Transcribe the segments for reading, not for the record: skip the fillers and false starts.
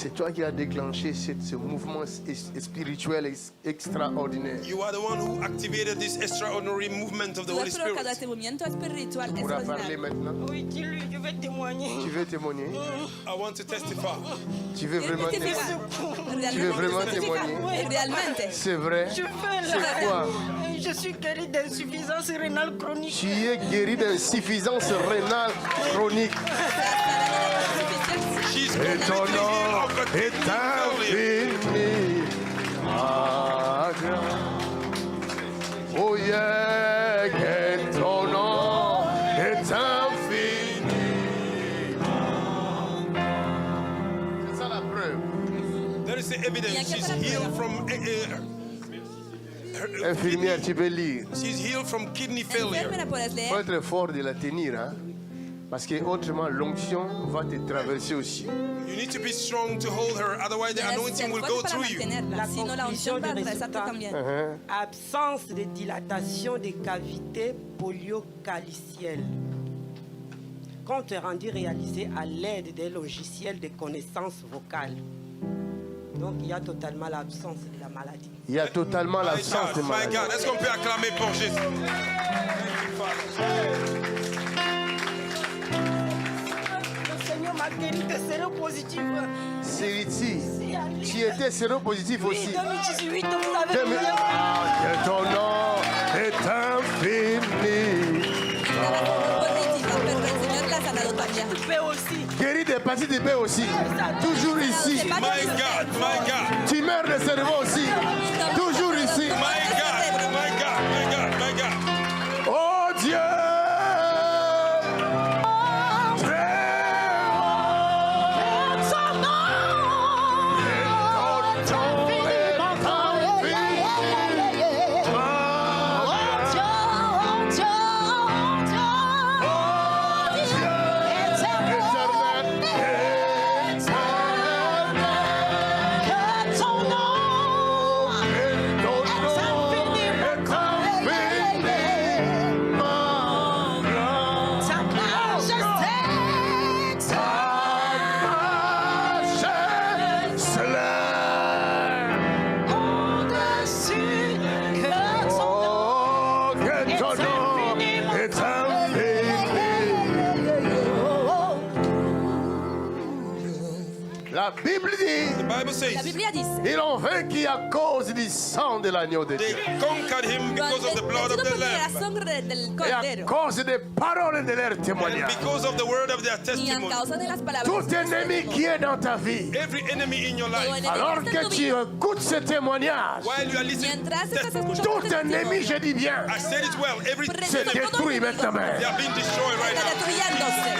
C'est toi qui as déclenché ce mouvement spirituel extraordinaire. You are the one who activated this extraordinary movement of the Holy Spirit. Tu pourras parler maintenant. Oui, dis-lui, je vais témoigner. Tu veux témoigner? I want to testify. Tu veux vraiment témoigner? Tu veux vraiment témoigner? C'est vrai? Je veux C'est quoi? Je suis guéri d'insuffisance rénale chronique. Tu es guéri d'insuffisance rénale chronique. Et ton nom est infini. Ah, oh yeah, que ton nom est infini. C'est ça la preuve. There is the evidence. She's healed from Infirmière, tu peux lire. she's healed from kidney failure. Il faut être fort de la tenir, hein? Parce que autrement l'onction va te traverser aussi. You need to be strong to hold her, otherwise the anointing will go through you. La conclusion des résultats. Absence de dilatation des cavités polio-calicielles. Compte rendu réalisé à l'aide des logiciels de connaissances vocales. Donc il y a totalement l'absence de la maladie. Il y a totalement l'absence de My maladie. God, est-ce qu'on peut acclamer pour Jésus? Le Seigneur m'a guéri de séropositif. Sériti, tu étais séropositif Oui, aussi. 2018, vous avez vu. Que ton nom est infini. B aussi. Guéri d'hépatite B aussi. Toujours ici. My God, my God, Tumeur de cerveau aussi. Toujours ici. my God, my God, my God, my God. Oh Dieu. La Bible dit, The Bible says La Biblia dice, ils l'ont vaincu à cause du sang de l'agneau de they Dieu. conquered him because of the blood of the la Lamb sangre del Et à cordero cause des paroles de leur and témoignage. because of the word of their y a testimony. causa de las palabras. Tout ennemi qui est dans ta vie, Every enemy in your life, alors que tu écoutes ce témoignage, while you are listening, Mientras estás escuchando tout este ennemi, je dis bien, I said it well, every se enemy, détruit maintenant. they are being destroyed right está now. destruyéndose.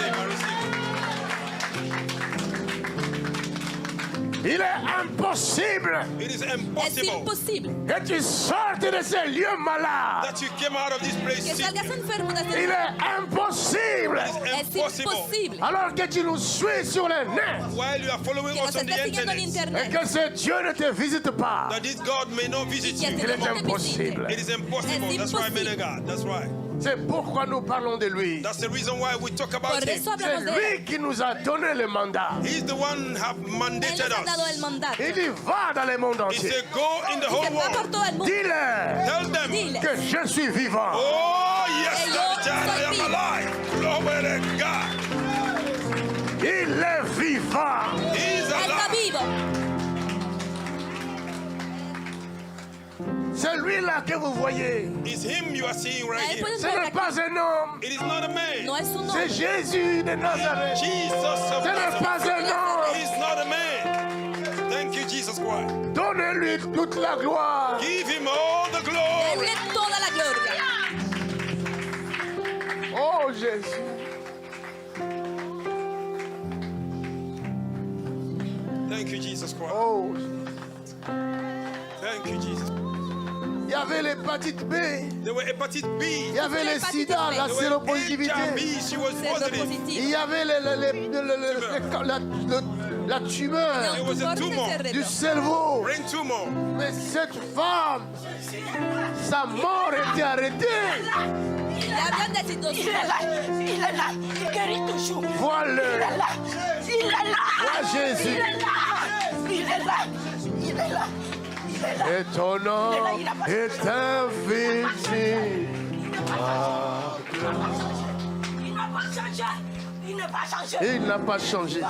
Il est impossible It is Es impossible imposible que tu sortes de ces lieux malades. that you came out of this place que sick. salgas enfermo de Il este lugar. est impossible Es Impossible. imposible alors que tu nous suis sur les net While you are following que us nos on the estés siguiendo en internet, et internet. que ce Dieu ne te visite pas. that this God may not visit Que you. este Il est Dios no te imposible. It is impossible. Es That's right, man of imposible. God. That's right. C'est pourquoi nous parlons de lui. That's the reason why we talk about Por him. eso C'est hablamos de él. lui qui nous a donné le mandat. He's the one who have Él mandated nos ha dado el us. mandato. Il y va dans le monde He entier. said, go in the Que whole va por world. todo el mundo. Dis-le Tell them, Dile que je suis vivant. oh yes, Que yo Daddy Child, I soy am vivo. alive. Glory to God. Il est vivant. He's Él está alive. vivo. Celui-là que vous voyez, It's him you are seeing right Él here. puede ce ver n'est aquí. pas un homme. It is not a man. No es un C'est hombre. Jésus de Nazareth. Jesus of Ce n'est Nazareth. pas un homme. He's not a man. Thank you, Jesus Christ. Donnez-lui toute la gloire. Give him all the glory. Denle toda la gloria. Oh Jésus. Thank you, Jesus Christ. Oh. Thank you, Jesus. Il y avait l'hépatite B. There were hepatitis B. Il y avait le sida, la There were séropositivité. HIV. She was Cerdo positive. Il positivo. y avait la tumeur There was a Tumor tumor. de du cerebro. cerveau. Brain tumor. Mais cette femme, sa mort était arrêtée. Le hablan de situación. Il est là, il guérit toujours. Vois-le. Il est là, Vois Jésus. il est là. Il est là. Il est là. Il est là. Et ton nom est invisible. Il n'a pas changé. Il n'a pas changé. Il n'a pas changé.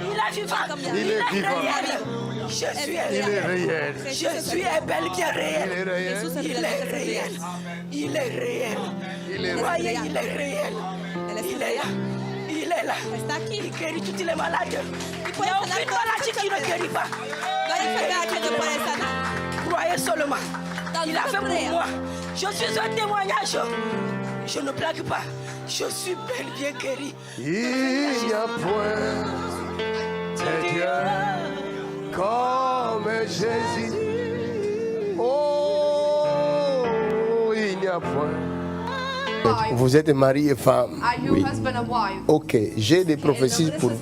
Il est vivant. Il est vivant. réel. Je suis Il est réel. réel. Je suis bel bien Il réel. est réel. Il est réel. Il est réel. Il est Voyez, il est réel. Il est là. Il est là. Está aqui. Il guérit toutes les malades. Il puede n'y a sanar aucune todas maladie tus qui ne guérit pas. No hay enfermedad que no puede sanar. Croyez seulement. Dans Il a notre fait pour prière. moi. Je suis un témoignage. Je ne blague pas. Je suis bel bien guéri. Il n'y a point de Dieu comme Jésus. Oh, il n'y a point. Vous êtes mari et femme. Are you husband and wife? Ok, j'ai des prophéties pour I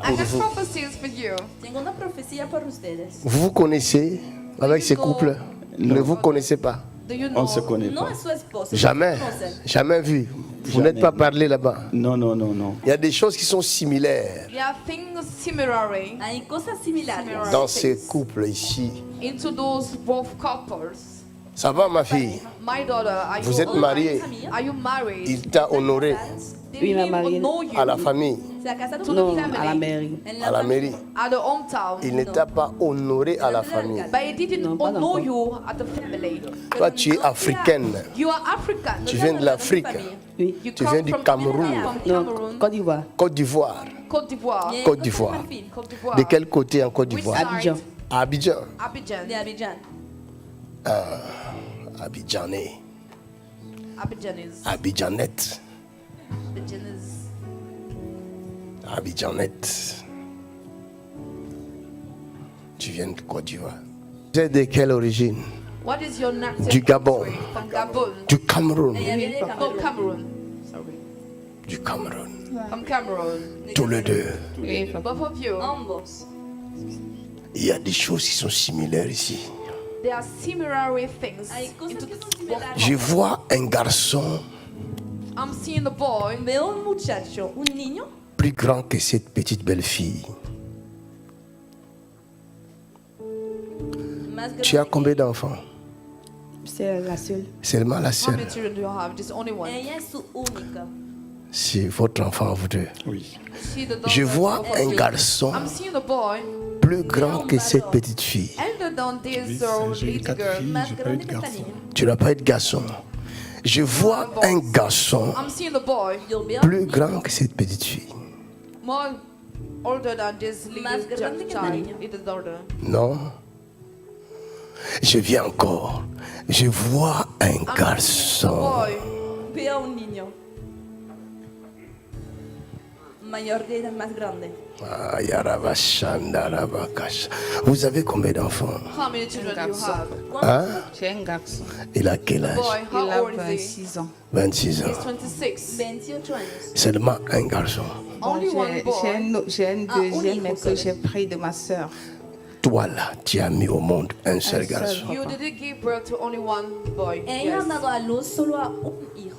have vous. prophecies for you. Tengo una profecía por ustedes. Vous vous connaissez avec ces couples? Ne vous connaissez pas? Do you On know? ne se connaît No pas. es su esposo. Jamais. no se conocen. Jamais vu. Vous Jamais. n'êtes pas parlé là-bas. Non, non, non, non. Il y a des choses qui sont similaires There are things similarly Hay cosas similares. dans ces couples ici. into those both couples. Ça va, ma fille? My daughter, are Vous you, êtes mariée. are you married? Il t'a honoré Did Oui, ma he mariée. know you à la famille, Se ha casado To con the Non, family. à la mairie. en à la mairie. at the hometown? Il ne t'a pas honoré à la famille. But he didn't Non, pas know encore. you at the family. Toi, tu es africaine. You are African. Tu viens de l'Afrique, Oui. You tu come viens du from Cameroun, From Non, Cameroun, Côte d'Ivoire. Côte d'Ivoire. Côte d'Ivoire. Bien, Côte d'Ivoire. Côte d'Ivoire. De quel côté en Côte Which d'Ivoire? side? Abidjan. À Abidjan. Abidjan. de Abidjan. Abidjanais. Abidjanese. Abidjanette. Abidjanese. Abidjanette. Tu viens de Côte d'Ivoire. Tu es de quelle origine? What is your native Du Gabon. country? From Gabon. Du Cameroun. Ella viene de From Camerún. Cameroon. Du Cameroun. From Cameroon. Tous les deux. Both of you. Ambos. Il y a des choses qui sont similaires ici. There are similar things. Hay cosas into que the son both. similares. Je vois un garçon I'm seeing the boy Veo un muchacho, un niño, plus grand que cette petite belle fille. más Tu as grande. combien d'enfants? C'est la seule. Seulement la How seule. many children do you have? Just only one. Ella es su única. C'est votre enfant, vous deux. Oui. See the daughter Je vois of both un of you. garçon I'm seeing the boy plus grand que cette petite fille. elder than this J'ai eu little 4 girl. filles, Más j'ai pas eu grande de que esta garçon. niña. Tu n'as pas eu de garçon. Je vois un garçon I'm seeing the boy Yo veo plus grand que cette petite fille. more older than this Más little grande que esta child, niña. little daughter. Non. Je viens encore. Je vois un The garçon boy veo un niño. Mayor de edad, más grande. Ah, Yarabashandarabakash. Vous avez combien d'enfants? How many children do you have? Hein? J'ai un garçon. Il a quel âge? Boy, Il how a old is he? 26 ans. 26 ans. He's 26. 28 años. Seulement un garçon. Only one J'ai boy. j'ai un deuxième, mais hijo que solo. j'ai pris de ma sœur. Toi là, tu as mis au monde un seul seul. garçon. You didn't give birth to only one boy. Ella ha Yes. dado a luz solo a un hijo.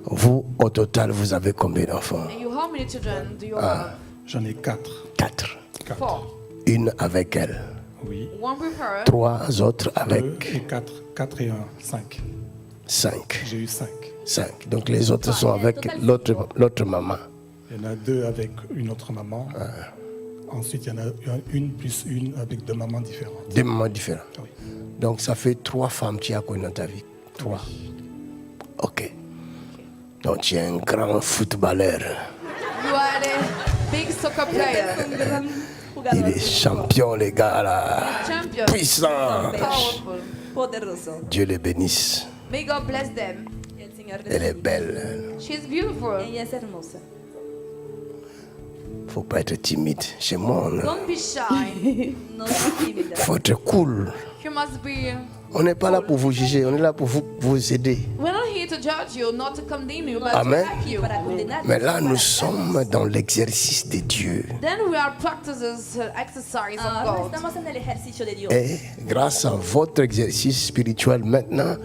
Vous, au total, vous avez combien d'enfants? And you, how many children do you have? J'en ai 4. 4. 4. Une avec elle. Oui. One with her. 3 autres 2 avec et 4. 4 et 1. 5. 5. J'ai eu 5. 5. Donc les autres sont avec l'autre maman. Il y en a 2 avec une autre maman. Ensuite, il y en a une plus une avec 2 mamans différentes. Deux mamans différentes. Oui. Donc ça fait 3 femmes que tu as connues dans ta vie. 3. Ok. Donc tu es un grand footballeur. You are a big soccer player. Un gran Il jugador. est champion, les gars là. Champion. Puissant. Powerful. Poderoso. Dieu les bénisse. May God bless them. Y el Señor les Elle est bendiga. belle. She's beautiful. Ella es hermosa. Faut pas être timide. Chez moi, Don't be shy. No es tímida. faut être cool. You must be. On n'est pas là pour vous juger, on est là pour vous aider. We're not here to judge you, not to condemn you, but Amen. to help you. Para condenar. Mais là, nous sommes dans l'exercice de Dieu. Then we are practices exercise of Ahora God. estamos en el ejercicio de Dios. Et grâce à votre exercice spirituel maintenant,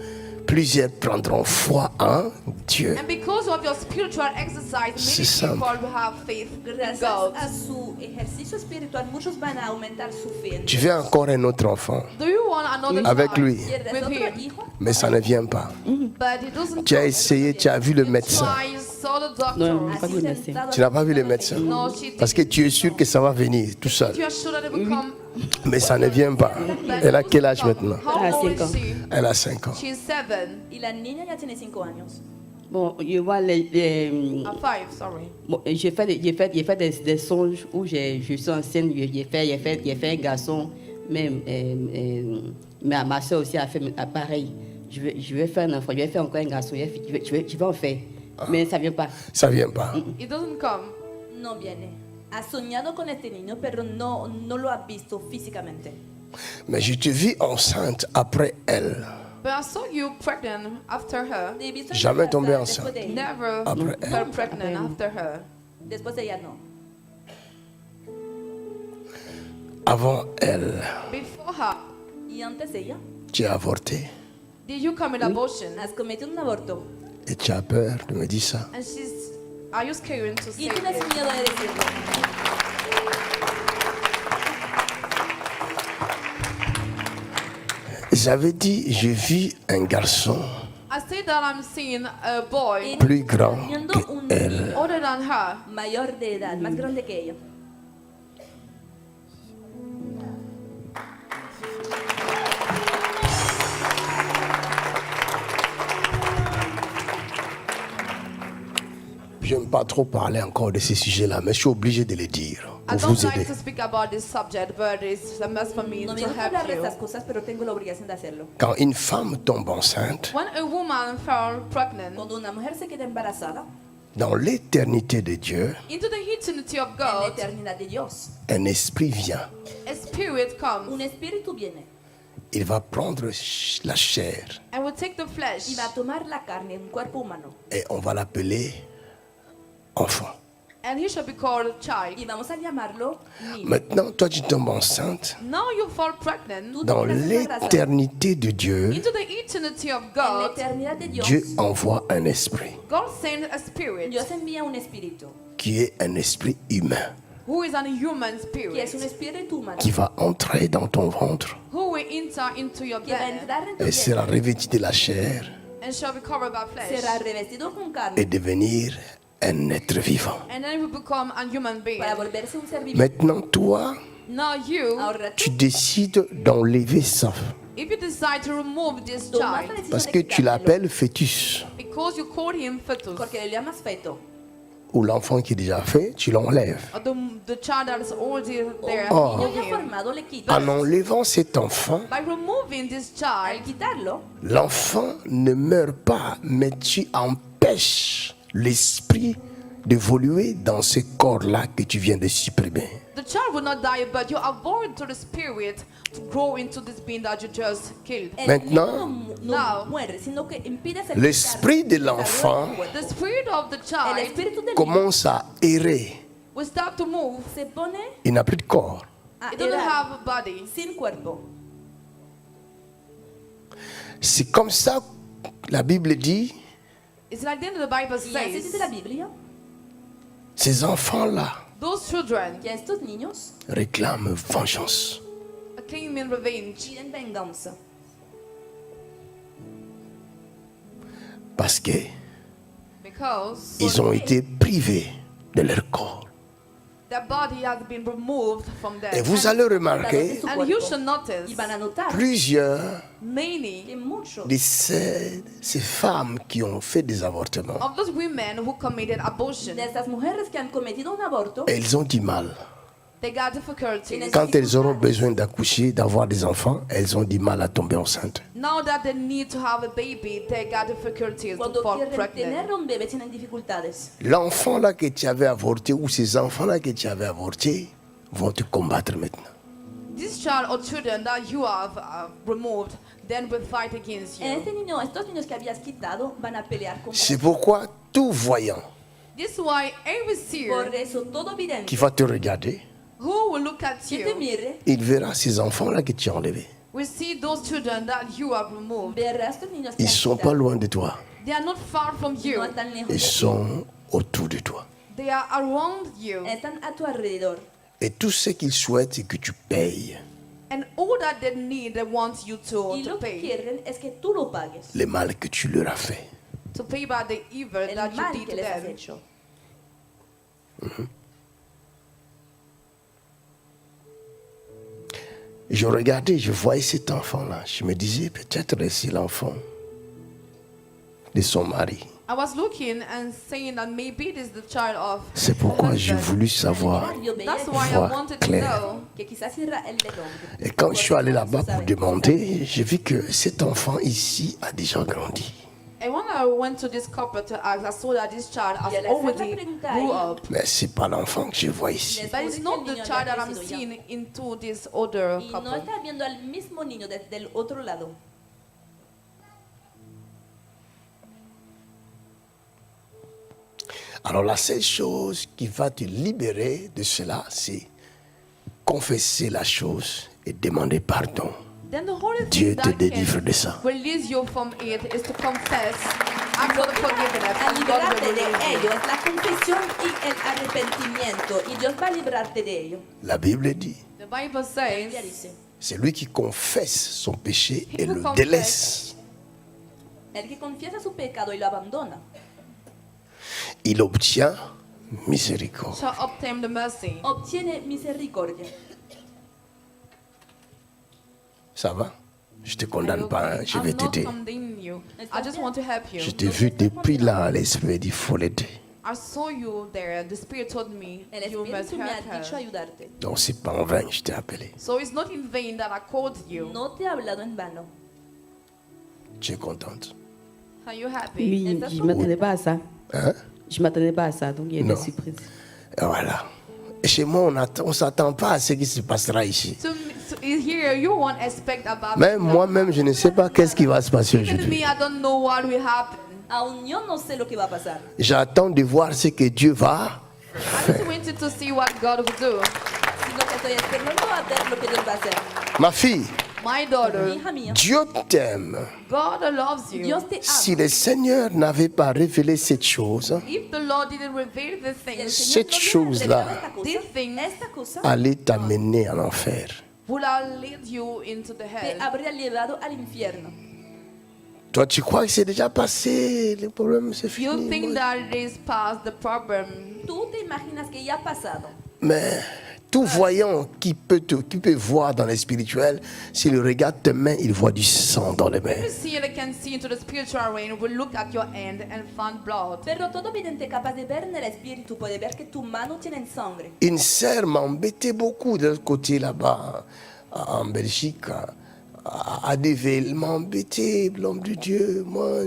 plusieurs prendront foi en Dieu. And because of your spiritual exercise, C'est many simple. people will have faith in Gracias God. a su ejercicio espiritual, muchos van a aumentar su fe en Tu Dios. veux encore un autre enfant Do you want another avec child lui, ¿Quieres with otro him? hijo? mais ça ne vient pas. But it doesn't Tu as come. essayé, tu as vu le médecin. Try, saw the doctor. Non, pas Así de se médecin. entrado Tu n'as pas vu le médecin. No, she Parce que tu es sûr que ça va venir tout seul. You are sure that it will come. Mais ça ne vient pas. Elle a quel âge maintenant? How Ah, old 5 ans. is she? Elle a 5 ans. She's 7. Y la niña ya tiene 5 años. Bon, je vois les 5, sorry. bon, j'ai fait des songes où je suis enceinte, j'ai fait un garçon, même ma soeur aussi a fait pareil. Je vais faire un enfant, je vais faire encore un garçon, je vais en faire. Mais ça ne vient pas. Ça ne vient pas. It doesn't come. No viene. Ha soñado con este niño, pero no lo ha visto físicamente. Mais je te vis enceinte après elle. But I saw you pregnant after her. Te he visto Jamais tombé embarazada enceinte. después de ella. Never Après elle. felt pregnant after her. Después de ella no. Avant elle, Before her, Y antes de ella, tu as avorté. did you commit abortion? has cometido un aborto. Et tu as peur de me dire ça. And are you scared to say Y tienes it? miedo de decirlo. J'avais dit, je vis un garçon I say that I'm seeing a boy plus grand Viendo un que elle. niño older than her. mayor de edad, más grande que ella. Je n'aime pas trop parler encore de ces sujets-là, mais je suis obligé de les dire I pour don't vous like aider. to speak about this subject, but it's a must for me No me to gusta hablar de help estas you. cosas, pero tengo la obligación de hacerlo. Quand une femme tombe enceinte, When a woman fell pregnant, Cuando una mujer se queda embarazada, dans l'éternité de Dieu, into the eternity of en la God, eternidad de Dios, un esprit vient. a spirit comes un espíritu viene Il va prendre la chair and will take the flesh y va a tomar la carne, un cuerpo humano, et on va l'appeler enfant. and he shall be called a child. y vamos a llamarlo niño. Maintenant, toi, tu tombes enceinte. Now you fall pregnant Tú te Dans quedas embarazada. l'éternité de Dieu, into the eternity of En la God. eternidad de Dios, Dieu envoie un esprit God sent a spirit Dios envía un espíritu, qui est un esprit humain who is a human que es un spirit espíritu humano, qui va entrer dans ton ventre who will enter into your que va a belly entrar en tu et sera vientre, revêtu de la chair and shall be covered by flesh, será revestido con et carne devenir un être vivant. and then will become a human being. para volverse un ser vivo. Maintenant, toi, Now you, Ahora tu tú décides d'enlever ça if you decide to remove this tomas la child decisión parce de que tu quitártelo, l'appelles fœtus because you called him fetus, porque le llamas feto, ou l'enfant qui est déjà fait, tu l'enlèves. or the child that is already there. Oh. niño with ya him. formado le quitas. En enlevant cet enfant, By removing this Al child, quitarlo, l'enfant ne meurt pas, mais tu empêches l'esprit d'évoluer dans ce corps-là que tu viens de supprimer. the child will not die, but you avoid to the spirit to grow into this being that you just killed. el Maintenant, niño now, no muere, sino que impides el l'esprit de desarrollo l'enfant del cuerpo. The spirit of the El child espíritu del niño commence à errer. will start to move. se pone Il n'a plus de corps. a It doesn't errar have a body. sin cuerpo. C'est comme ça que la Bible dit, It's like then the Bible Y así dice la says, Biblia ces enfants-là those children que estos niños réclament vengeance. are claiming revenge piden venganza Parce qu'ils because ont été privés de leur corps. their body has been removed from Et them. vous allez remarquer, su And you cuerpo. should notice Y van a notar plusieurs many que muchos de ces femmes qui ont fait des avortements, of those women who committed abortion, de estas mujeres que han cometido un aborto elles ont du mal. they got difficulties. Quand elles auront besoin d'accoucher, d'avoir des enfants, elles ont du mal à tomber enceintes. Now that they need to have a baby, they got difficulties to cuando fall quieren pregnant. tener un bebé tienen dificultades. L'enfant là que tu avais avorté ou ces enfants-là que tu avais avortés vont te combattre maintenant. This child or children that you have removed, then will fight against you. Estos niños que habías quitado van a pelear con C'est pourquoi tout voyant This is why every seer Por eso todo vidente qui va te regarder, who will look at que te you mire il verra ces enfants-là que tu as enlevés. We see those children that you have removed. Ver a estos niños que Ils has sont pas quitado. loin de toi. They are not far from you. No están lejos Ils de ti. sont autour de toi. They are around you. Están a tu alrededor. Et tout ce qu'ils souhaitent, c'est que tu payes And all that they need, they want you Y to lo que pay. quieren es que tú lo pagues. le mal que tu leur as fait. To pay back the evil El that you mal did que to les has them. hecho. Je regardais, je voyais cet enfant-là. Je me disais, peut-être c'est l'enfant de son mari. I was looking and saying that maybe it is the child of C'est pourquoi j'ai husband. voulu savoir. Yo veía That's que- why I Voir wanted to clair. know. que quizás era el del hombre. Et quand je suis allé là-bas pour demander, j'ai vu que cet enfant ici a déjà grandi. And when I went to this couple to ask, I saw that this child has Y al hacer la already pregunta grew ahí, up. Mais c'est pas l'enfant que je vois ici. But it's not the child that I'm seeing into this other Y no couple. está viendo al mismo niño desde el otro lado. Alors la seule chose qui va te libérer de cela, c'est confesser la chose et demander pardon. Then the only Dieu thing te that délivre de ça. can release you from it is to confess, ask for the forgiveness, A and God liberarte will de release you. ello es la confesión y el arrepentimiento. Y Dios va a librarte de ello. La Bible dit, The Bible La says, Biblia dice, c'est lui qui confesse son péché et He who le confess. délaisse. el que confiesa su pecado y lo abandona, Il obtient miséricorde. shall obtain the mercy. obtiene misericordia. Ça va? Je te condamne pas, hein, je vais I'm not t'aider. condemning you. I just want to help you. Je t'ai vu depuis là, l'esprit dit, il faut l'aider. I saw you there. The Spirit told me El you must Espíritu me ha help dicho her. ayudarte. Donc c'est pas en vain que je t'ai appelé. So it's not in vain that I called you. No te he hablado en vano. Tu es contente? Are you happy? Oui, Est-ce je que- ne m'attendais pas à ça. Hein? Je ne m'attendais pas à ça, donc il y a Non. des surprises. Et voilà. Et chez moi, on ne s'attend pas à ce qui se passera ici. So here you won't expect about Même moi-même, je ne sais pas qu'est-ce qui va se passer Even me, aujourd'hui. I don't know what will happen. Aún yo no sé lo que va a pasar. J'attends de voir ce que Dieu va. I just wanted to see what God will do. Sino que estoy esperando a ver lo que Dios va a hacer. Ma fille, My daughter, Hija mía, Dieu t'aime. God loves you. Dios te ama. Si le Seigneur n'avait pas révélé cette chose, If the Lord didn't reveal the Si el things, Señor Cette no hubiera chose-là, revelado esta cosa, these things esta cosa allait t'amener en enfer. will lead you into the te hell. habría llevado al infierno. Toi, tu crois que c'est déjà passé, le problème c'est You fini. think moi. that it is past the problem. Tú te imaginas que ya ha pasado. Mais tout voyant qui peut voir dans le spirituel, si le regarde tes mains, il voit du sang dans les mains. You see, they can see into the spiritual realm, will look at your hand and find blood. Pero todo vidente capaz de ver en el espíritu puede ver que tu mano tiene sangre. Une sœur m'embêtait beaucoup de l'autre côté là-bas, en Belgique, à Deville. Elle m'embêtait, l'homme de Dieu. Moi,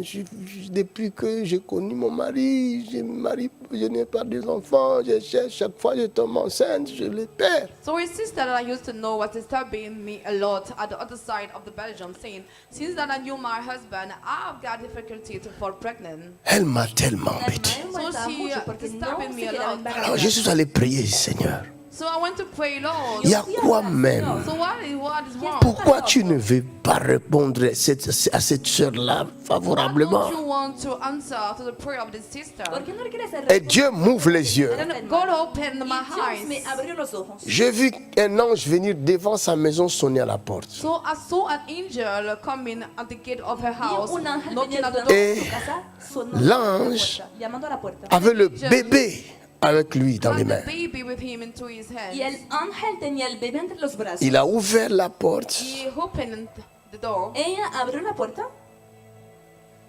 depuis que j'ai connu mon mari, je n'ai pas d'enfants, je cherche, chaque fois que je tombe enceinte, je les perds. So his sister that I used to know was disturbing me a lot at the other side of the Belgium, saying, since that I knew my husband, I've got difficulty to fall pregnant. Elle m'a tellement La embêté. hermana me molestaba she, mucho porque no disturbing se me a quedaba lot. embarazada. Alors je suis allé prier, Seigneur. So I went to pray, Lord. Il y a quoi même? So what is wrong? Pourquoi tu ne veux pas répondre à cette sœur-là Why favorablement? don't you want to answer to the prayer of the sister? ¿Por qué no le quieres hacer Et Dieu m'ouvre les yeux. And God opened Y my Dios me eyes. abrió los ojos. J'ai vu un ange venir devant sa maison sonner à la porte. So I saw an angel coming at the gate of her Vi house, un ángel knocking venir at the delante door. Eh, de su casa, sonando a la l'ange puerta, llamando a la puerta. Avec le bébé avec lui dans les And mains. the baby with him into his Y el hands. ángel tenía el bebé entre los brazos. Il a ouvert la porte. He opened the door. Ella abrió la puerta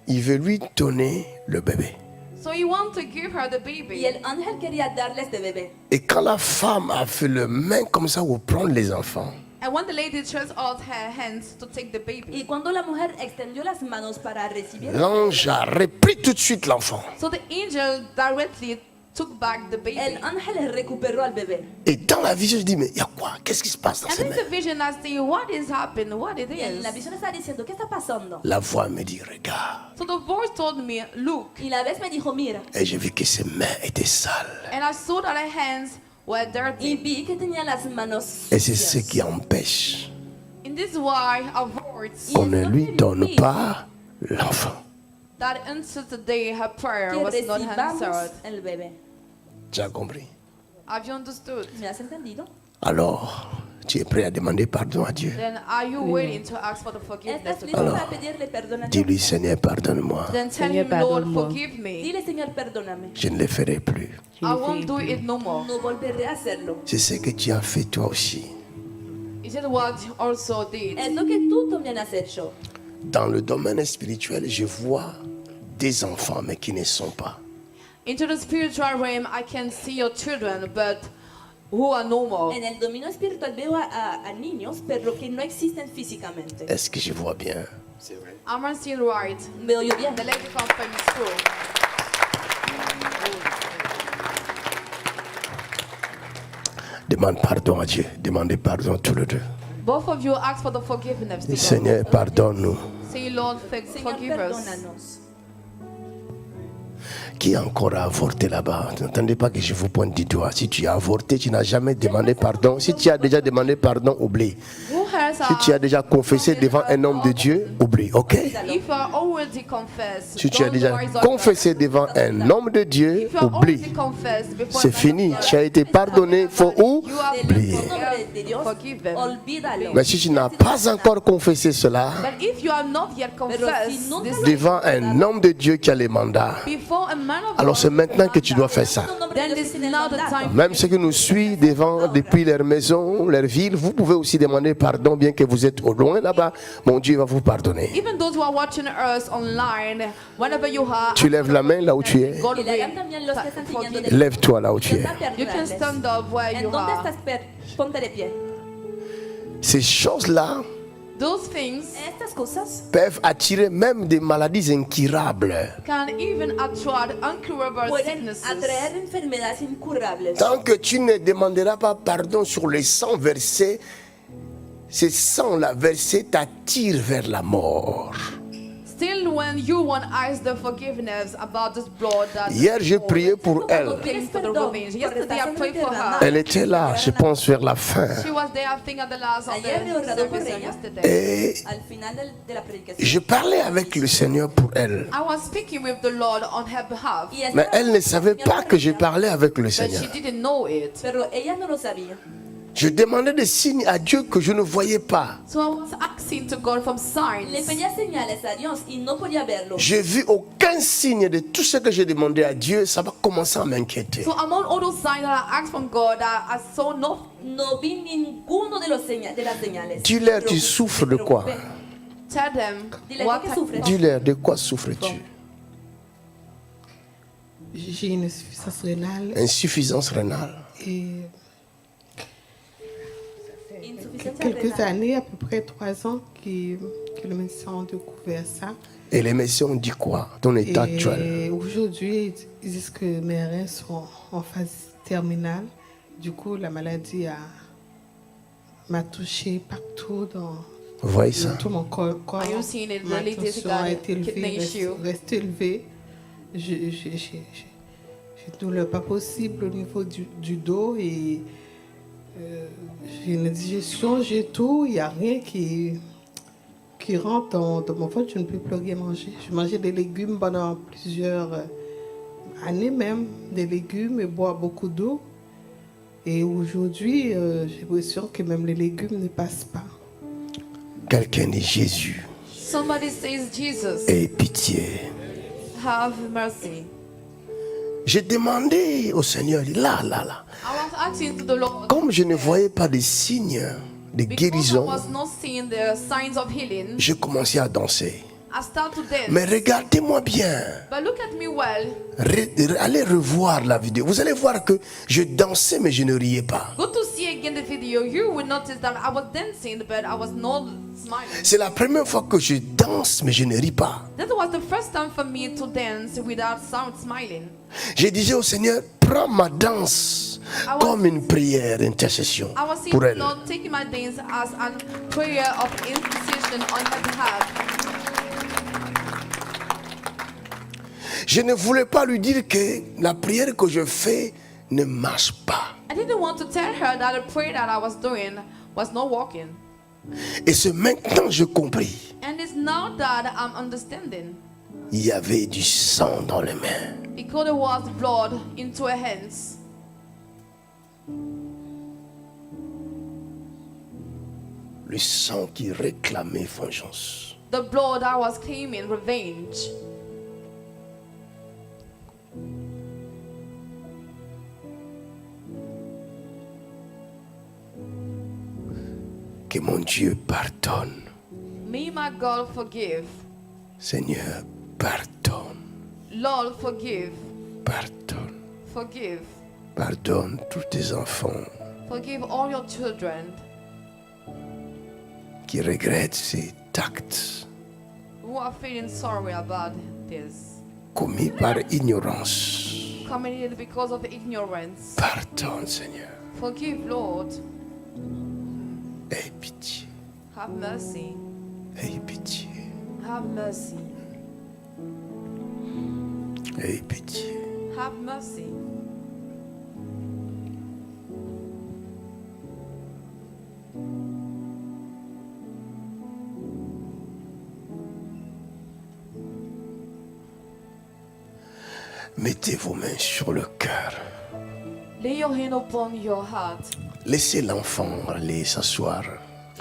Il veut lui donner le bébé. So he wanted to give her the y baby. el ángel quería darle este bebé. Et quand la femme a fait le main comme ça pour prendre les enfants, And when the lady stretched out her hands to take the baby, Y cuando la mujer extendió las manos para recibir, l'ange a repris tout de suite l'enfant. so the angel directly took back the baby. el ángel recuperó al bebé. Et dans la vision, je dis, mais il y a quoi? Qu'est-ce qui se passe dans And ces in mains? the vision, I see what is happening, what it Y en la is. visión está diciendo, ¿qué está pasando? La voix me dit, regarde. So the voice told me, look. Y la vez me dijo, mira. Et j'ai vu que ses mains étaient sales. And I saw that her hands were Y dirty. vi que tenía las manos Et c'est ce sucias. qui empêche In this way, avoids qu'on ne lui donne pas l'enfant. that until today her prayer que was not recibamos answered. el bebé. Tu as compris? Have you understood? ¿Me has entendido? Alors, tu es prêt à demander pardon à Dieu. Then are you waiting to ask for the forgiveness ¿Estás of listo God? para pedirle perdón a Dios? Dis-lui, Seigneur, pardonne-moi. Then tell Seigneur, him, Lord, pardonne-moi. forgive me. Dile, Señor, perdóname. Je ne le ferai plus. Je I le won't fais do plus. it no more. No volveré a hacerlo. C'est ce que tu as fait toi aussi. He said what he also did. Es lo que tú también has hecho. Dans le domaine spirituel, je vois des enfants, mais qui ne sont pas. Into the spiritual realm, I can see your children, but who are normal. En el dominio espiritual veo a niños, pero que no existen físicamente. Est-ce que je vois bien? Am I seeing right? Veo yo bien. The lady from primary school. Demande pardon à Dieu. Demandez pardon tous les deux. Both of you ask for the forgiveness to God. Seigneur, pardonne-nous. Say, Lord, Señor, forgive us. perdónanos. Qui encore a avorté là-bas? N'entendez pas que je vous pointe du doigt. Si tu as avorté, tu n'as jamais demandé pardon. Si tu as déjà demandé pardon, oublie. Who has Si tu as déjà confessé devant un homme de Dieu, oublie, ok? If you are already confessed, Si tu as don't déjà rise up. confessé devant un homme de Dieu, If you are oublie. already confessed before C'est fini. Tu as été pardonné. Faut you are oublier. En nombre de Dios, forgiven. olvídalo. Mais si tu n'as pas encore confessé cela But if you are not yet confessed nunca this lo devant un homme de Dieu qui a les mandats, before a man of alors c'est God, maintenant que tu dois faire ça. En nombre de then Dios this que is tiene el now the mandato. time. Même ceux qui nous suivent devant, depuis leur maison, leur ville, vous pouvez aussi demander pardon, bien que vous êtes au loin là-bas. Mon Dieu va vous pardonner. Even those who are watching us online, whenever you are, Tu lèves la main là où tu es. God Y le hagan will también los que están siguiendo de Lève-toi là où tu Dios es. va a You can perdonarles. stand up where ¿En you dónde are. estás? Ponte de pie. Ces choses-là Those things Estas cosas peuvent attirer même des maladies incurables. can even attract incurable pueden sicknesses. atraer enfermedades incurables. Tant que tu ne demanderas pas pardon sur les sangs versés, ces sangs-là versés t'attirent vers la mort. Still, when you want ask the forgiveness about this blood that Hier, j'ai prié pour elle. came to the revenge. Yesterday, I prayed for her. Elle était là, je pense, vers la fin. She was there, I think, at the last of Ayer he orado the por service ella. yesterday. Et Al final de la predicación. je parlais avec le Seigneur pour elle. I was speaking with the Lord on her behalf, Y esta Mais elle ne savait pas que je parlais avec le but Seigneur. she didn't know it. Pero ella no lo sabía. Je demandais des signes à Dieu que je ne voyais pas. So I was asking to God from Le signs. pedía señales a Dios y no podía verlo. J'ai vu aucun signe de tout ce que j'ai demandé à Dieu. Ça va commencer à m'inquiéter. So among all those signs that I asked from God, I saw no. No vi ninguno de las señales. Dis-leur, Me tu preocupé, souffres me de quoi? preocupé. Tell them Dile, what ¿de qué sufres? Dis-leur, de quoi souffres-tu? J'ai une insuffisance rénale Insuffisance rénale. et Insuficiencia quelques renal. années, à peu près 3 ans, que le médecin a découvert ça. Et les médecins ont dit quoi? Ton état actuel. Et aujourd'hui, ils disent que mes reins sont en phase terminale. Du coup, la maladie m'a touché partout dans Vous voyez ça? tout mon corps. Are you seeing it? Ma The lady tension got a été kidney élevée, issue. reste élevée. J'ai une douleur pas possible au niveau du dos et j'ai une indigestion, j'ai tout. Il n'y a rien qui rentre dans mon ventre. Je ne peux plus rien manger. Je mangeais des légumes pendant plusieurs années même, des légumes et boire beaucoup d'eau. Et aujourd'hui, j'ai l'impression que même les légumes ne passent pas. Quelqu'un dit Jésus, Somebody says, Jesus, aie pitié. have mercy. J'ai demandé au Seigneur, là. I was asking to the Lord, Comme je ne voyais pas de signes de because I guérison, was not seeing the signs of healing, j'ai commencé à danser. I start to dance. Mais regardez-moi bien. But look at me well. Allez revoir la vidéo. Vous allez voir que je dansais, mais je ne riais pas. Go to see again the video. You will notice that I was dancing, but I was not smiling. C'est la première fois que je danse, mais je ne ris pas. That was the first time for me to dance without smiling. Je disais au Seigneur, prends ma danse comme une prière d'intercession I was seeing pour the elle. Lord taking my dance as a prayer of intercession on her behalf. Je ne voulais pas lui dire que la prière que je fais ne marche pas. I didn't want to tell her that the prayer that I was doing was not working. Et c'est maintenant que je compris. And it's now that I'm understanding. Il y avait du sang dans les mains. Because there was blood into her hands. Le sang qui réclamait vengeance. The blood that was claiming revenge. Que mon Dieu pardonne. May my God forgive. Seigneur, pardonne. Lord, forgive. Pardonne. Forgive. Pardonne tous tes enfants Forgive all your children qui regrettent ces actes who are feeling sorry about this. commis par ignorance. Committed because of ignorance. Pardonne, Seigneur. Forgive, Lord. Aie pitié. Have mercy. Aie pitié. Have mercy. Aie pitié. Have mercy. Mettez vos mains sur le cœur. Lay your hand upon your heart. Laissez l'enfant aller s'asseoir.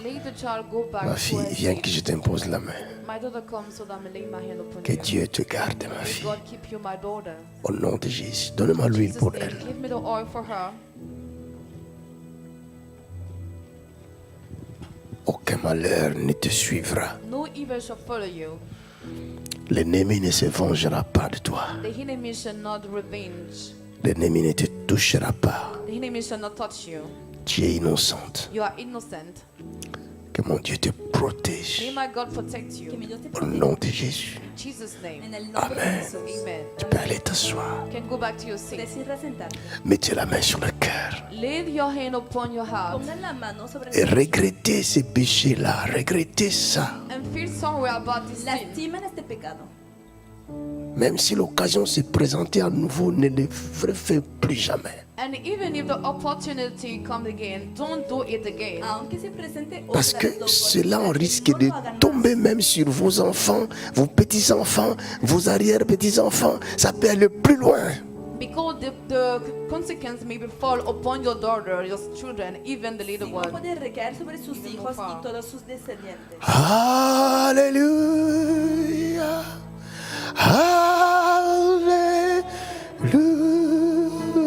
Let the child go back Ma to fille, her viens seat. que je t'impose la main. My daughter comes so that I lay my hand upon Que you. Dieu te garde, ma May fille. God keep you, my daughter. Au nom de Jésus, donne-moi l'huile Jesus' pour name, elle. give me the oil for her. Aucun malheur ne te suivra. No evil shall follow you. L'ennemi ne se vengera pas de toi. The enemy shall not revenge. L'ennemi ne te touchera pas. The enemy shall not touch you. Tu es innocente. You are innocent. Que mon Dieu te May protège. my God protect Que you. mi Dios te Au proteja. nom de Jésus. In Jesus' name. En el nombre de Amen. Jesús. Amen. Tu peux aller t'asseoir. You can go back to your seat. Decir resentarte. Mettez la main sur le cœur. Lay your hand upon your heart Pongan la mano sobre Et el pecho. regrettez ces péchés-là. Regrettez ça. and feel sorry about this sin. Lastiman este pecado. Même si l'occasion se présentait à nouveau, ne le refaites plus jamais. And even if the opportunity comes again, don't do it again. Aunque se presente Parce otra que vez la cela en oportunidad, risque no de lo hagan más. tomber même sur vos enfants, vos petits-enfants, vos arrière-petits-enfants. Ça peut aller plus loin. Because the consequence may fall upon your daughter, your children, even the little Si no one. puede recaer sobre sus Even hijos far. y todos sus descendientes. Alléluia.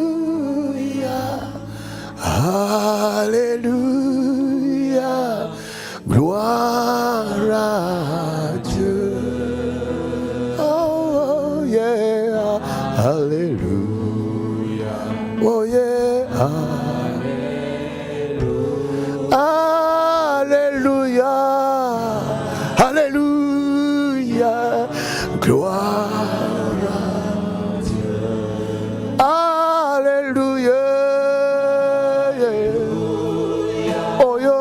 Alléluia. Alléluia. Gloire à Dieu. Oh yeah. Alléluia. Oh yeah. Alléluia. Alléluia. Gloire à Dieu. Alléluia. Oh yeah.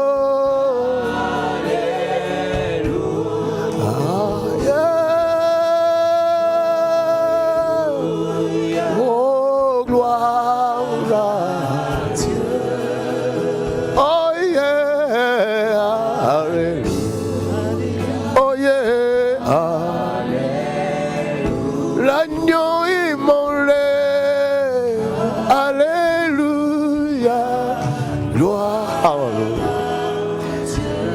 Ah, yeah. Oh, gloire à Dieu. Oh yeah, Alléluia. Oh yeah, Alléluia. L'agneau immolé. Alléluia. Gloire.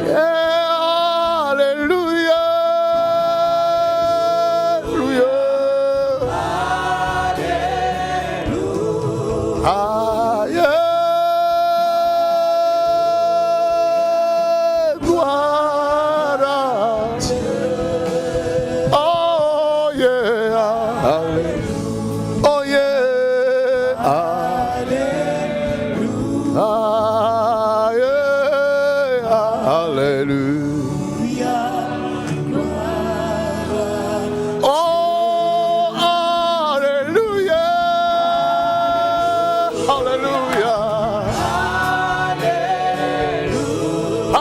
Yeah, Alléluia. Alléluia. Ah, yeah. Gloire à Dieu. Oh, yeah. Alléluia. Oh, yeah. Alléluia. Ah, yeah. Alléluia. Oh, Alléluia. Alléluia.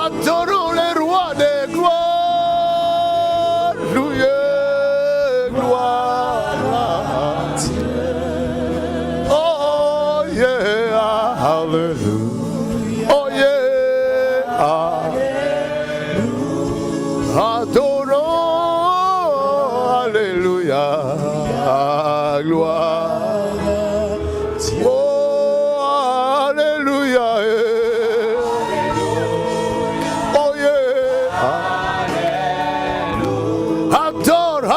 Adorons les rois des gloires. Alléluia. Gloire à Dieu. Oh yeah. Alléluia. Oh yeah. la gloire. Oh, alléluia. Oh yeah.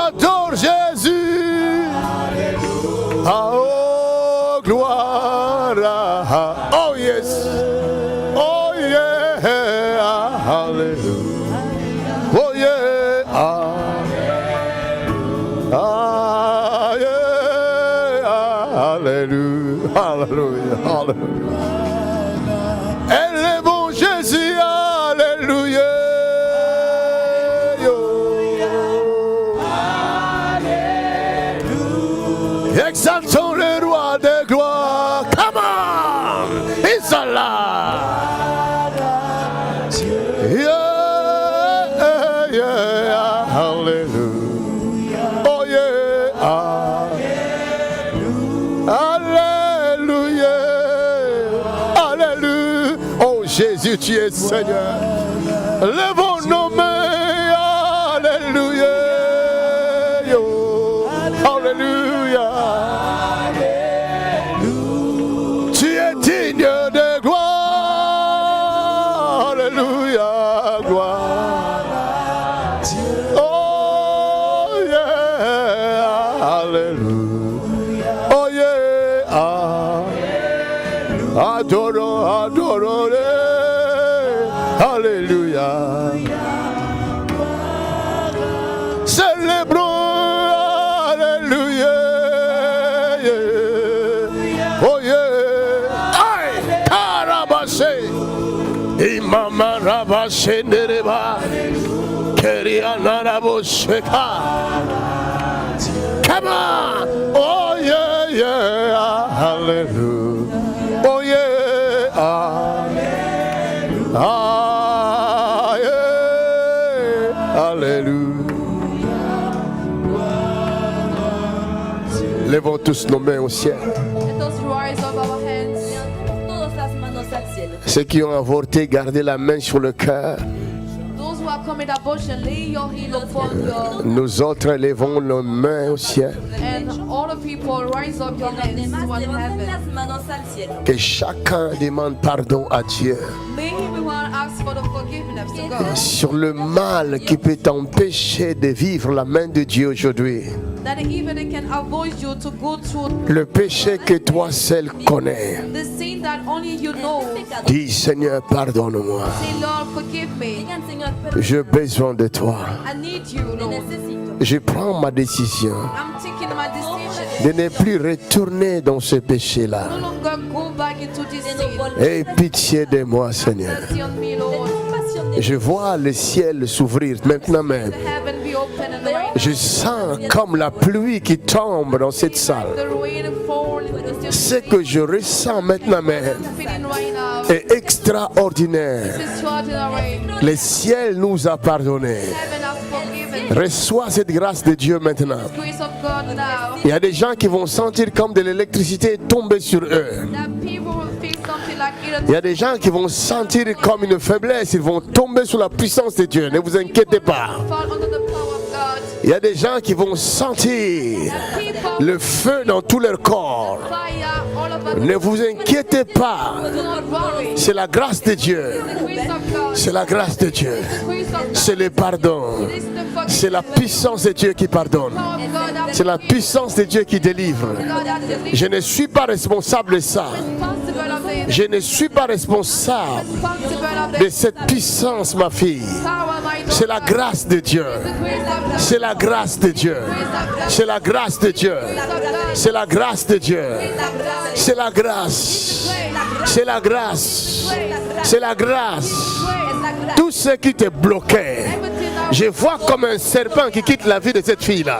Adore Jésus. Oh, gloire. Oh yes. Oh yeah. Alléluia. Oh yeah. Alléluia. Alléluia. Alléluia. Elle est bon Jésus. Alléluia. Exaltons le roi de gloire. Come on. It's Allah. Yeah, yeah, hallelujah. Oh yeah. Alléluia. Alléluia. Oh Jésus, tu es Seigneur. Le bon nommé. Alléluia. Alléluia. Tu es digne de gloire. Alléluia. Gloire. Oh yeah. Alléluia. Oh yeah. Adorons. Alléluia. Célébrons. Alléluia. Oh yeah. Aïe. Karabashe. Imama rabashe nereba. Keriana rabosheka. Come on. Oh yeah, yeah. Hallelujah. Oh yeah. Yeah. Alléluia. Levons tous nos mains au ciel. Let us rise up our hands. Todas las manos al cielo. Ceux qui ont avorté, gardez la main sur le cœur. Those who are coming abortion, lay your hand upon your. Nous autres, levons nos mains au ciel. And all the people rise up your hands to heaven. Las manos al cielo. Que chacun demande pardon à Dieu May everyone ask for the forgiveness to God. sur le mal qui peut t'empêcher de vivre la main de Dieu aujourd'hui. That even it can avoid you to go through Le péché que toi seul connais. the sin that only you know. Dis Seigneur, pardonne-moi. Say, Lord, forgive me. Digan, Señor, J'ai besoin de toi. I need you, te Lord. necesito. Je prends ma décision I'm taking my decision. de ne plus retourner dans ce péché-là. No longer go back into this sin. Aie pitié de moi, Seigneur. Mercy on me, Lord. Je vois le ciel s'ouvrir maintenant même. The heaven be open and the rain. Je sens comme la pluie qui tombe dans cette salle. The rain fall in this Ce que je ressens maintenant même feeling right now. est extraordinaire. This extraordinary. Le ciel nous a pardonné. Heaven has forgiven. Reçois cette grâce de Dieu maintenant. Grace of God now. Il y a des gens qui vont sentir comme de l'électricité tomber sur eux. That people will feel something like Il y a des gens qui vont sentir comme une faiblesse. Ils vont tomber sous la puissance de Dieu. Ne vous inquiétez pas. fall under the power of God. Il y a des gens qui vont sentir People le feu dans tout leur corps. fire all over. Ne vous inquiétez pas. Do not worry. C'est la grâce de Dieu. Grace of God. C'est la grâce de Dieu. Grace of God. C'est le pardon. This is the forgiveness. C'est la puissance de Dieu qui pardonne. Power of God that C'est la puissance de Dieu qui délivre. God that delivers. Je ne suis pas responsable de ça. Responsible of it. Je ne suis pas responsable Responsible of de it. cette puissance, ma fille. Power, my C'est la grâce de Dieu. grace of God. C'est la grâce de Dieu. C'est la grâce de Dieu. C'est la grâce de Dieu. C'est la grâce. C'est la grâce. C'est la grâce. Tout ce qui te bloquait. Je vois comme un serpent qui quitte la vie de cette fille-là.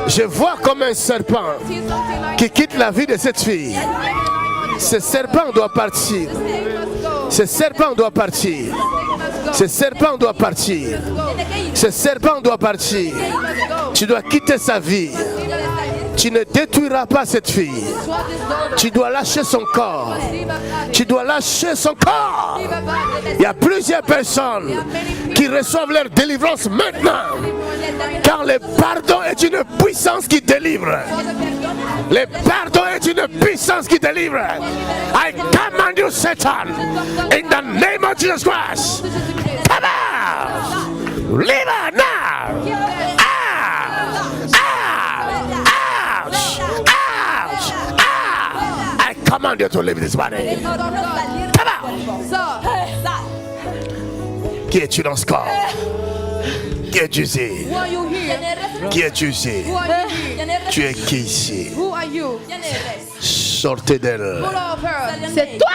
Je vois comme un serpent qui quitte la vie de cette fille. Ce serpent doit partir. Ce serpent doit partir. Ce serpent doit partir. Ce serpent doit partir. Tu dois quitter sa vie. Tu ne détruiras pas cette fille. Tu dois lâcher son corps. Tu dois lâcher son corps. Il y a plusieurs personnes qui reçoivent leur délivrance maintenant. Car le pardon est une puissance qui délivre. Le pardon est une puissance qui délivre. I command you, Satan, in the name of Jesus Christ. Come out! Leave her now! Ouch! I command you to leave this body. Come out! Qui es-tu dans ce corps? Qui es-tu ici? Qui es-tu ici? Tu es qui ici? Sortez d'elle. C'est toi!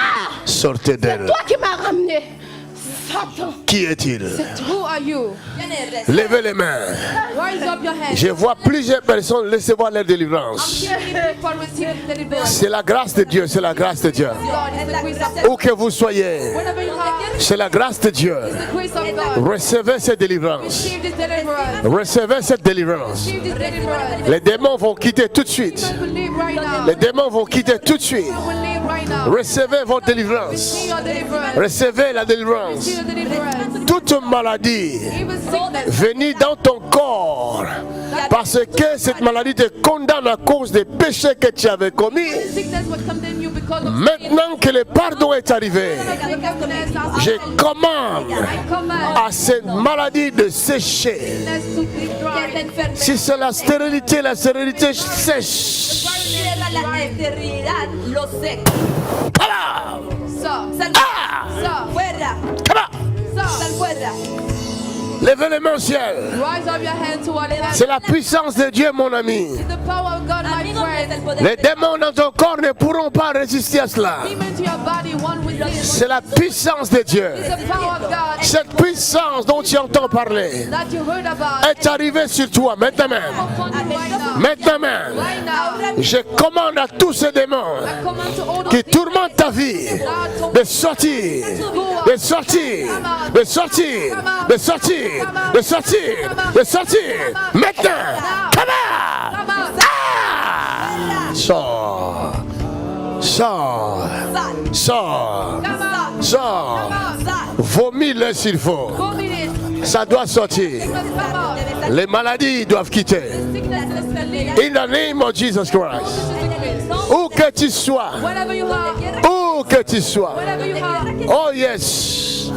Sortez d'elle. Toi qui m'as ramené. Satan. Qui est-il? Who are you? Levez les mains. Raise up your hands. Je vois plusieurs personnes recevoir leur délivrance. People receive deliverance. C'est la grâce de Dieu, c'est la grâce de Dieu. God is the grace of Où que vous soyez, Whenever you are, c'est la grâce de Dieu. the grace of God. Recevez cette délivrance. Receive this deliverance. Recevez cette délivrance. Receive this deliverance. Les démons vont quitter tout de suite. You will leave right now. Les démons vont quitter tout de suite. You will leave right now. Recevez votre délivrance. Receive your deliverance. Recevez la délivrance. Receive your deliverance. Toute maladie Even sickness. venue dans ton corps parce que cette maladie te condamne à cause des péchés que tu avais commis. Sickness will condemn you because of Maintenant que le pardon est arrivé, forgiveness has je commande I command à cette maladie de sécher. sickness to be dry. Si c'est la stérilité sèche. La esterilidad lo seca. Voilà. So, Sal, Ah. fuera, Voilà. sal fuera. Levez les mains au ciel. rise up your hand toward heaven. C'est la puissance de Dieu, mon ami. The power of God, my Amigos, es el friend. poder Les démons dans ton corps ne pourront pas résister à cela. Demon to your body, one with this. C'est la puissance de Dieu. It's the power of God Cette puissance dont tu entends parler that you heard about. est arrivée sur toi maintenant même. Upon you right now. Maintenant même. Right now. Je commande à tous ces démons I command to all qui those tourmentent ta vie de sortir, de sortir, de sortir, de sortir, de sortir, de sortir. Maintenant. Come on. Ah! Sors. Sors. Sors. Sors. Vomis-le s'il faut. 4 minutes. Ça doit sortir. Come out. Les maladies doivent quitter. Sickness is leaving. In the name of Jesus Christ. Où que tu sois. Wherever you are. Où que tu sois. Wherever you are. Oh yes.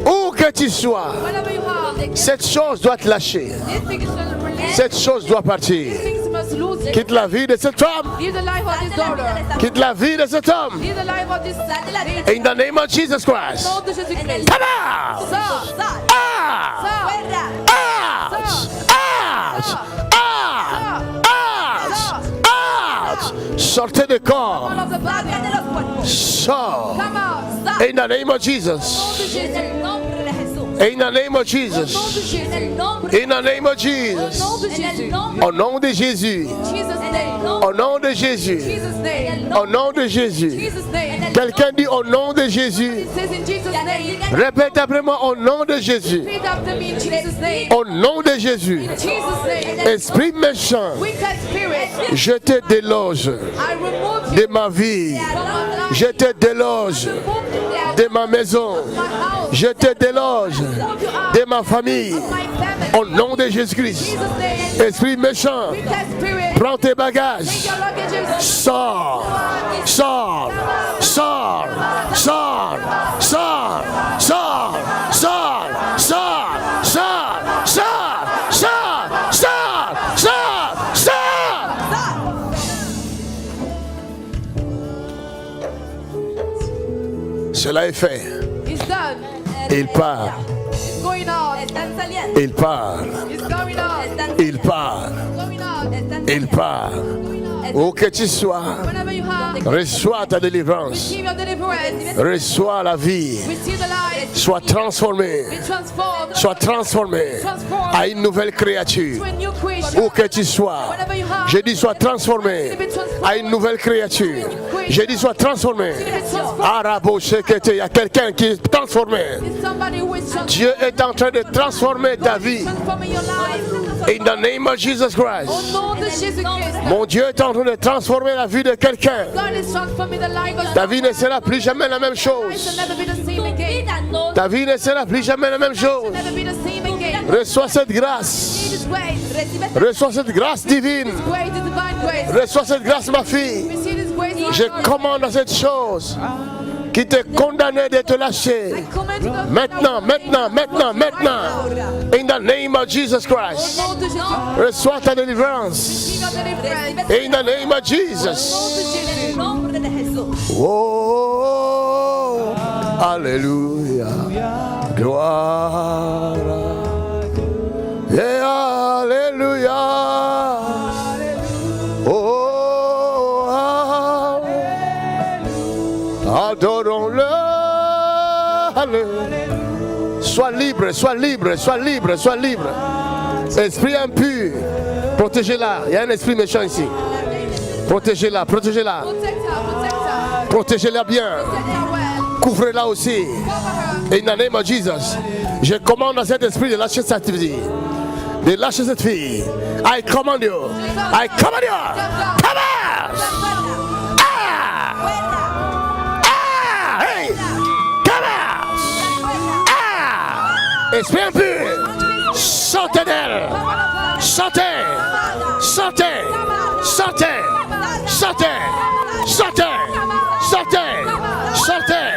Où que tu sois. Wherever you are. Cette chose doit te lâcher. These things shall release. Cette chose doit partir. Things must lose. Quitte la vie de cet homme. Leave the life of this daughter. Quitte la vie de cet homme. Leave the life of this lady. In the name of Jesus Christ. Lord, this is the grace. Come on. Sir. Ah! Ouch! Ouch! Ouch! Ouch! Sortez de corps. Of the body. Sors. Come out. In the name of Jesus. En el nombre de Jesús. In the name of Nom de Jesus. Jésus. En el nombre In the name of Jesus. Nom de en el Jésus. nombre Au nom de Jésus. Jesus' en el name. nombre Au nom de Jésus. Jesus' name. Au nom de Jésus. Jesus' name. Quelqu'un dit au nom de Jésus. It says in Jesus' name. Répète après moi au nom de Jésus. Repeat after me in Jesus' name. Au nom de Jésus. Jesus' name. Esprit méchant, Wicked spirit. je te déloge I remove you de ma vie. from my life. Je te déloge Remove you de ma maison. from my house. Je te déloge Remove you out de ma famille. of my family. Au nom de Jésus-Christ. Jesus' name. Esprit méchant, Wicked spirit. prends tes bagages. Your luggages. Sors, sors, sors, sors, sors, sors, sors, sors, sors, sors, sors, sors, sors, sors. Cela est fait. It's done. Il part, It's going out. están saliendo. il part, It's going out. Están il part, Going out. están il part. Où que tu sois, Whenever you have. reçois ta délivrance, Receive your deliverance. reçois la vie, Receive the light. sois transformé. Be transformed. Sois transformé à une nouvelle créature. To a new creation. Où que tu sois, Whenever you have. je dis sois transformé à une nouvelle créature. Je dis sois transformé. Arabo Shekete, il y a quelqu'un qui est transformé. It's somebody who is Dieu est en train de transformer ta vie. transforming your life. In the name of Jesus Au Christ. nom de Jésus-Christ. Mon Dieu est en train de transformer la vie de quelqu'un. God is transforming the life of Ta vie ne sera plus jamais la même It shall chose. never be the same Tu again. vida no Ta vie ne sera plus jamais la même chose. Never be the same again. Reçois cette grâce. This grace. Reçois cette grâce divine. Grace, the divine grace. Reçois cette grâce, ma fille. Receive this grace, Lord. Je commande à cette chose qui t'est condamnée de te lâcher. Maintenant. In the name of Jesus Christ. Reçois ta délivrance. In the name of Jesus. Oh, alléluia. Gloire. Yeah, alléluia. Oh, adorons-le. Sois libre, sois libre, sois libre, sois libre. Esprit impur, protégez-la. Il y a un esprit méchant ici. Protégez-la, protégez-la. Protégez-la bien. Couvrez-la aussi. In the name of Jesus. Je commande à cet esprit de lâcher cette fille. De lâcher cette fille. I command you. I command you. Come out. Hey. Come out. Esprit impur. Sortez d'elle. Sortez. Sortez. Sortez. Sortez. Sortez. Sortez. Sortez.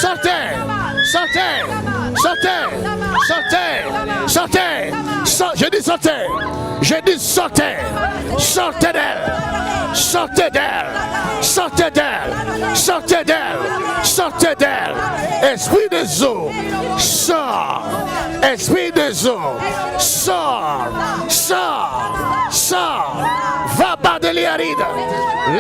Sortez. Sortez. Sortez. Sortez. Sortez. J'ai dit sortez. J'ai dit sortez. Sortez d'elle. Sortez d'elle. Sortez d'elle. Sortez d'elle. Sortez d'elle. Esprit des eaux. Sors. Esprit des eaux. Sors. Sors. Sors. Va par de l'Iaride.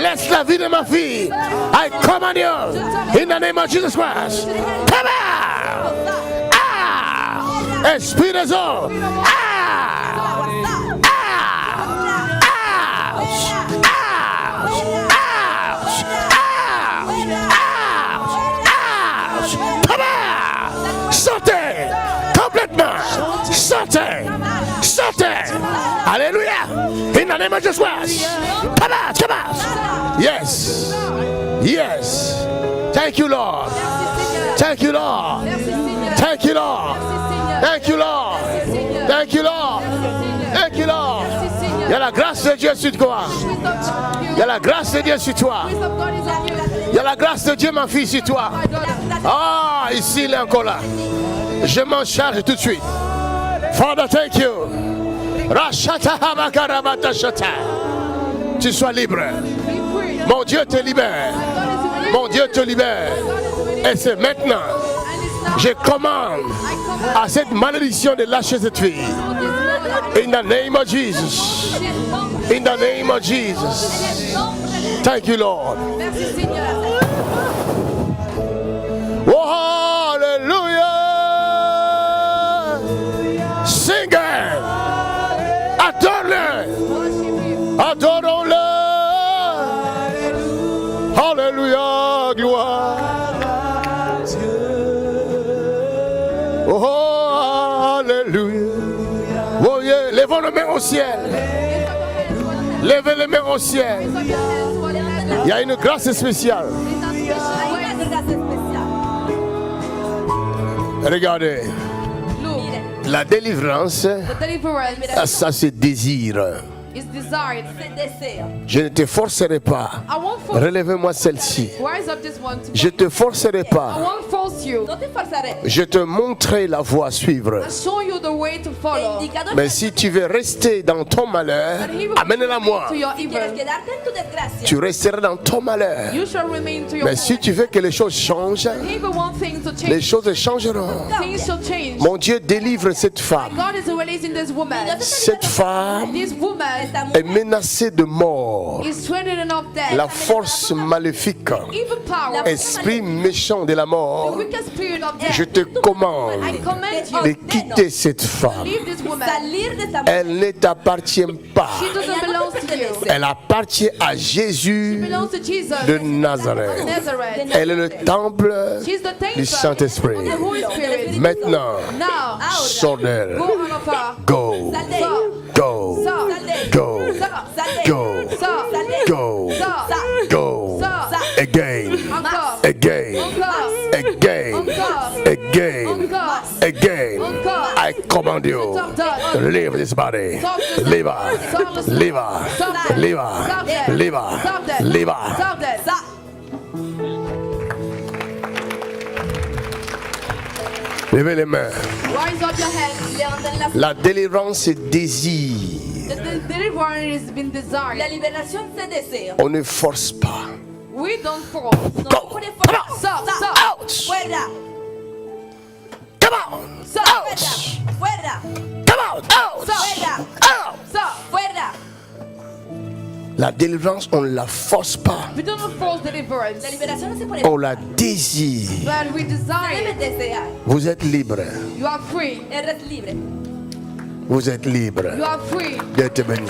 Laisse la vie de ma fille. I command you. In the name of Jesus Christ. Come out. Esprit des eaux. Sortez complètement. Sortez. Sortez. Alléluia. In the name of Jesus Christ. Come out. Come out. Yes. Yes. Thank you, Lord. Thank you, Lord. Thank you, Lord. Thank you, Lord. Thank you, Lord. Thank you, Lord. Il y a la grâce de Dieu sur toi. Il y a la grâce de Dieu sur toi. Il y a la grâce de Dieu, ma fille, sur toi. Ah, ici, il est encore là. Je m'en charge tout de suite. Father, thank you. Tu sois libre. Mon Dieu te libère. Mon Dieu te libère. Et c'est maintenant. Je commande à cette malédiction de lâcher cette fille. In the name of Jesus. In the name of Jesus. Thank you, Lord. Oh, hallelujah. Sing it. Adore-le. Adorons-le. Hallelujah. Gloire. Oh, alléluia. Oh, yeah. Levons les mains au ciel. Levez les mains au ciel. Il y a une grâce spéciale. Regardez. La délivrance, ça se désire. Is desired. Je ne te forcerai pas. Relève-moi celle-ci. Rise up this one to Je ne te forcerai I pas. won't force you. Je te montrerai la voie à suivre. I show you the way to follow. Mais si tu veux rester dans ton malheur, amène-la moi. To your evil. Tu resteras dans ton malheur. You shall remain to your Mais si tu veux que les choses changent, If you want things to les change, choses changeront. things shall change. Mon Dieu délivre cette femme. God is releasing this woman. Cette femme This woman est menacée de mort. is threatened of death. La force maléfique, Evil power. esprit méchant de la The mort, wicked spirit of je death. te commande I command de you. quitter cette femme. Leave this woman. Elle ne t'appartient pas. She doesn't belong to you. Elle appartient à Jésus Belongs to Jesus. de Nazareth. Nazareth. Elle est le temple She's the temple du Saint-Esprit. of the Holy Spirit. Maintenant, Now, sors d'elle. go out of her. Go, go, go, go, go, go, again, Encore. again, Encore. again, Encore. again, Encore. again. Encore. I command you. Leave this body. Leave her. Leave her. Leave her. Leave her. Leave her. Levez les mains. Rise up your head. La délivrance se désire. The deliverance has been desired. La liberación se desea. On ne force pas. We don't force. Go. Pone Come fuera. on. Stop. Out. Fuera. Come on. Out. Fuera. Come on. Out. Fuera. Out. Fuera. La délivrance, on ne la force pas. We don't force deliverance. La liberación no se pone. On la désire. But we Se debe desire. desear. Vous êtes libre. You are free. Eres libre. Vous êtes libre You are free. d'être béni.